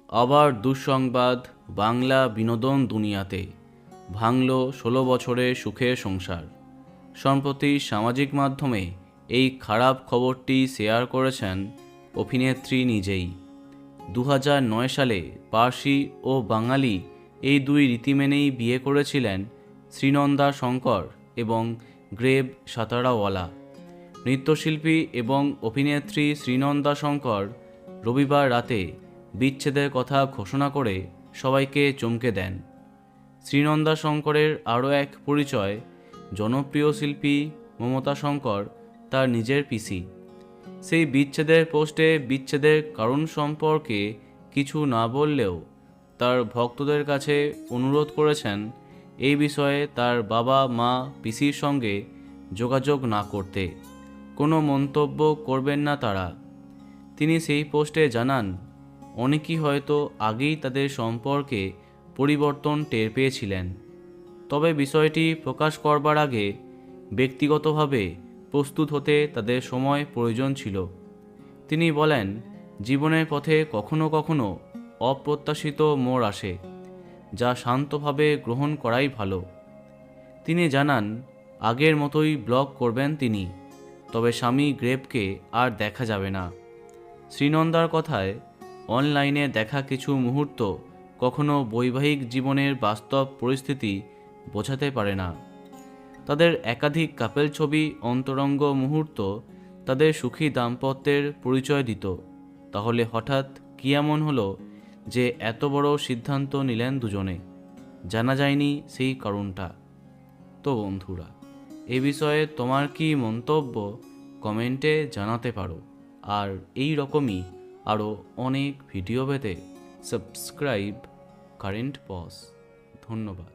আবার দুঃসংবাদ বাংলা বিনোদন দুনিয়াতে ভাঙল ১৬ বছরের সুখের সংসার। সম্প্রতি সামাজিক মাধ্যমে এই খারাপ খবরটি শেয়ার করেছেন অভিনেত্রী নিজেই। ২০০৯ সালে পার্সি ও বাঙালি এই দুই রীতি মেনেই বিয়ে করেছিলেন শ্রীনন্দা শঙ্কর এবং গ্রেভ সাতারাওয়ালা। নৃত্যশিল্পী এবং অভিনেত্রী শ্রীনন্দা শঙ্কর রবিবার রাতে বিচ্ছেদের কথা ঘোষণা করে সবাইকে চমকে দেন। শ্রীনন্দা শঙ্করের আরও এক পরিচয়, জনপ্রিয় শিল্পী মমতা শঙ্কর তার নিজের পিসি। সেই বিচ্ছেদের পোস্টে বিচ্ছেদের কারণ সম্পর্কে কিছু না বললেও তার ভক্তদের কাছে অনুরোধ করেছেন এই বিষয়ে তার বাবা মা পিসির সঙ্গে যোগাযোগ না করতে, কোনো মন্তব্য করবেন না তারা। তিনি সেই পোস্টে জানান, অনেকেই হয়তো আগেই তাদের সম্পর্কে পরিবর্তন টের পেয়েছিলেন, তবে বিষয়টি প্রকাশ করবার আগে ব্যক্তিগতভাবে প্রস্তুত হতে তাদের সময় প্রয়োজন ছিল। তিনি বলেন, জীবনের পথে কখনো কখনো অপ্রত্যাশিত মোড় আসে, যা শান্তভাবে গ্রহণ করাই ভালো। তিনি জানান, আগের মতোই ব্লগ করবেন তিনি, তবে স্বামী গ্রেভকে আর দেখা যাবে না। শ্রীনন্দার কথায়, অনলাইনে দেখা কিছু মুহূর্ত কখনো বৈবাহিক জীবনের বাস্তব পরিস্থিতি বোঝাতে পারে না। তাদের একাধিক কাপেল ছবি অন্তরঙ্গ মুহূর্ত তাদের সুখী দাম্পত্যের পরিচয় দিত। তাহলে হঠাৎ কী এমন হলো যে এত বড় সিদ্ধান্ত নিলেন দুজনে? জানা যায়নি সেই কারণটা। তো বন্ধুরা, এ বিষয়ে তোমার কি মন্তব্য কমেন্টে জানাতে পারো। আর এই রকমই আরও অনেক ভিডিও পেতে সাবস্ক্রাইব কারেন্ট পজ। ধন্যবাদ।